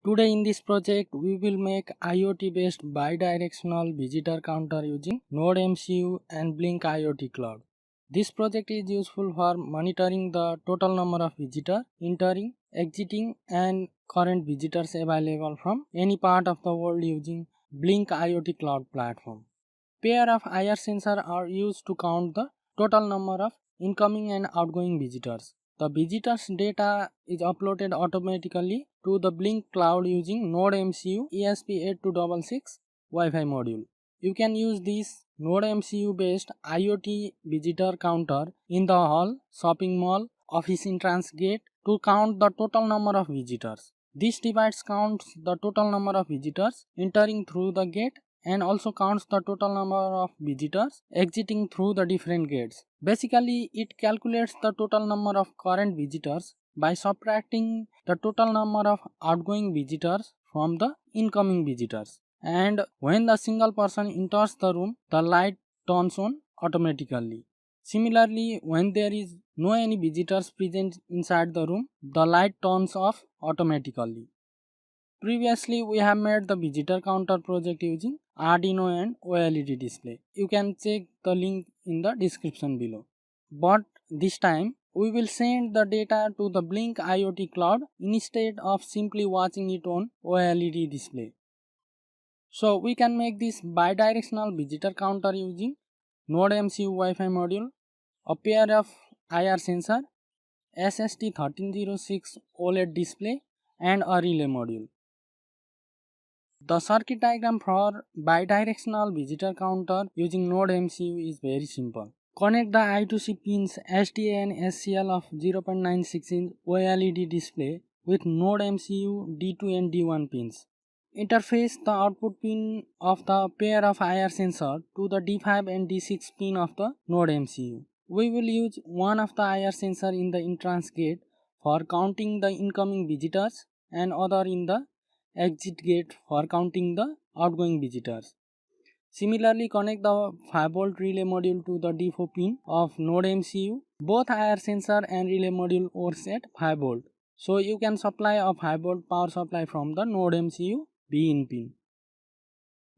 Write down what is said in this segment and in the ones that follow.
Today in this project we will make IoT based bidirectional visitor counter using NodeMCU and Blynk IoT Cloud. This project is useful for monitoring the total number of visitors entering, exiting and current visitors available from any part of the world using Blynk IoT Cloud platform. Pair of IR sensors are used to count the total number of incoming and outgoing visitors. The visitors data is uploaded automatically to the Blynk cloud using NodeMCU ESP8266 Wi-Fi Module. You can use this NodeMCU based IoT visitor counter in the hall, shopping mall, office entrance gate to count the total number of visitors. This device counts the total number of visitors entering through the gate and also counts the total number of visitors exiting through the different gates. Basically, it calculates the total number of current visitors by subtracting the total number of outgoing visitors from the incoming visitors. And when the single person enters the room, the light turns on automatically. Similarly, when there is no any visitors present inside the room, the light turns off automatically. Previously, we have made the visitor counter project using Arduino and OLED display. You can check the link in the description below. But this time, we will send the data to the Blynk IoT cloud instead of simply watching it on OLED display. So we can make this bidirectional visitor counter using NodeMCU Wi-Fi module, a pair of IR sensor, SST1306 OLED display and a relay module. The circuit diagram for bidirectional visitor counter using NodeMCU is very simple. Connect the I2C pins SDA and SCL of 0.96 inch OLED display with NodeMCU D2 and D1 pins. Interface the output pin of the pair of IR sensor to the D5 and D6 pin of the NodeMCU. We will use one of the IR sensor in the entrance gate for counting the incoming visitors and other in the exit gate for counting the outgoing visitors. Similarly, connect the 5V relay module to the D4 pin of NodeMCU. Both IR sensor and relay module works at 5V. So you can supply a 5V power supply from the NodeMCU B-in pin.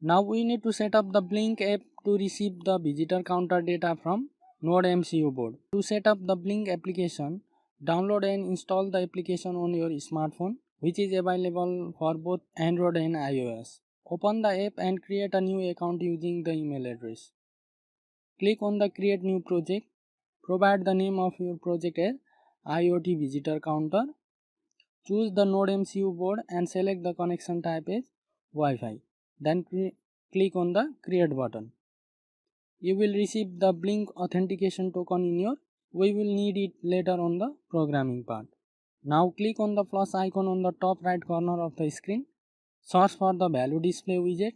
Now we need to set up the Blynk app to receive the visitor counter data from NodeMCU board. To set up the Blynk application, download and install the application on your smartphone, which is available for both Android and iOS. Open the app and create a new account using the email address. Click on the create new project. Provide the name of your project as IoT visitor counter. Choose the NodeMCU board and select the connection type as Wi-Fi. Then click on the create button. You will receive the Blynk authentication token in your. We will need it later on the programming part. Now click on the plus icon on the top right corner of the screen. Search for the value display widget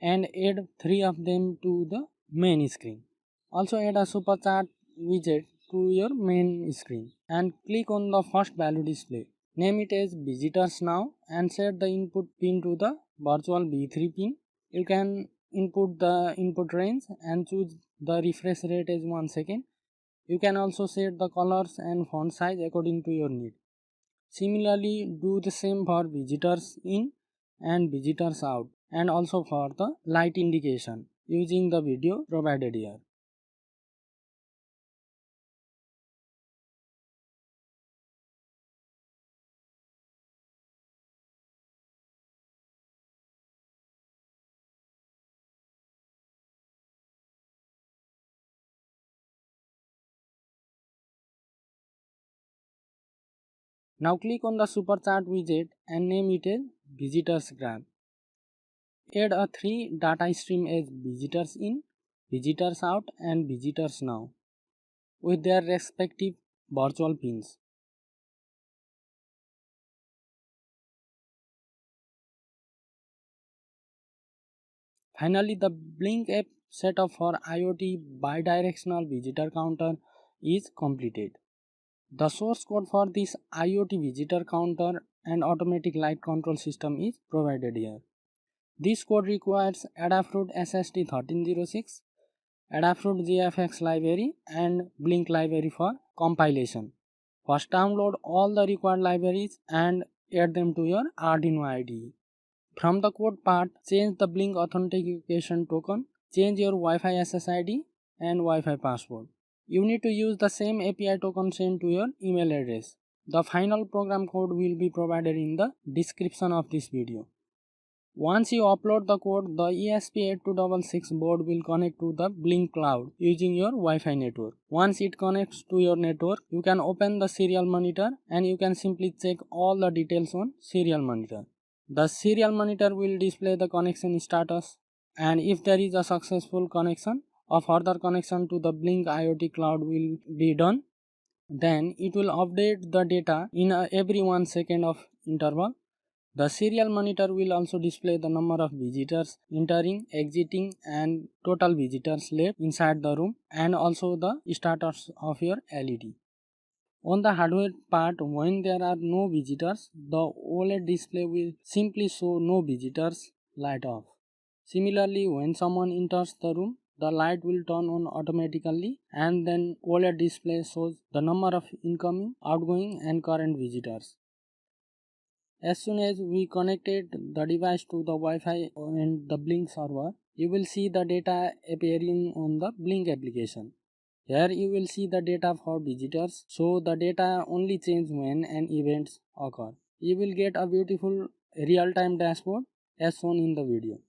and add 3 of them to the main screen. Also add a super chat widget to your main screen and click on the first value display. Name it as visitors now and set the input pin to the virtual V3 pin. You can input the input range and choose the refresh rate as 1 second. You can also set the colors and font size according to your need. Similarly, do the same for visitors in and visitors out and also for the light indication using the video provided here. Now click on the super chat widget and name it as visitors graph. Add a 3 data stream as visitors in, visitors out and visitors now with their respective virtual pins. Finally, the Blynk app setup for IoT bidirectional visitor counter is completed. The source code for this IoT visitor counter and automatic light control system is provided here. This code requires Adafruit SST1306, Adafruit JFX library and Blynk library for compilation. First download all the required libraries and add them to your Arduino IDE. From the code part, change the Blynk authentication token, change your Wi-Fi SSID and Wi-Fi password. You need to use the same API token sent to your email address. The final program code will be provided in the description of this video. Once you upload the code, the ESP8266 board will connect to the Blynk cloud using your Wi-Fi network. Once it connects to your network, you can open the serial monitor and you can simply check all the details on serial monitor. The serial monitor will display the connection status, and if there is a successful connection, a further connection to the Blynk IoT cloud will be done. Then it will update the data in every 1 second of interval. The serial monitor will also display the number of visitors entering, exiting and total visitors left inside the room, and also the status of your LED. On the hardware part, when there are no visitors, the OLED display will simply show no visitors, light off. Similarly, when someone enters the room, the light will turn on automatically, and then OLED display shows the number of incoming, outgoing and current visitors. As soon as we connected the device to the Wi-Fi and the Blynk server, you will see the data appearing on the Blynk application. Here you will see the data for visitors, so the data only change when an event occurs. You will get a beautiful real-time dashboard as shown in the video.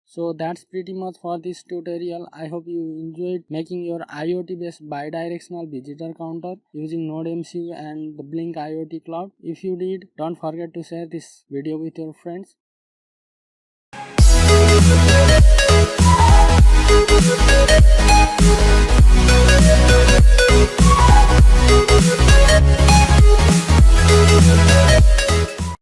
So that's pretty much for this tutorial. I hope you enjoyed making your IoT based bidirectional visitor counter using NodeMCU and the Blynk IoT cloud. If you did, don't forget to share this video with your friends.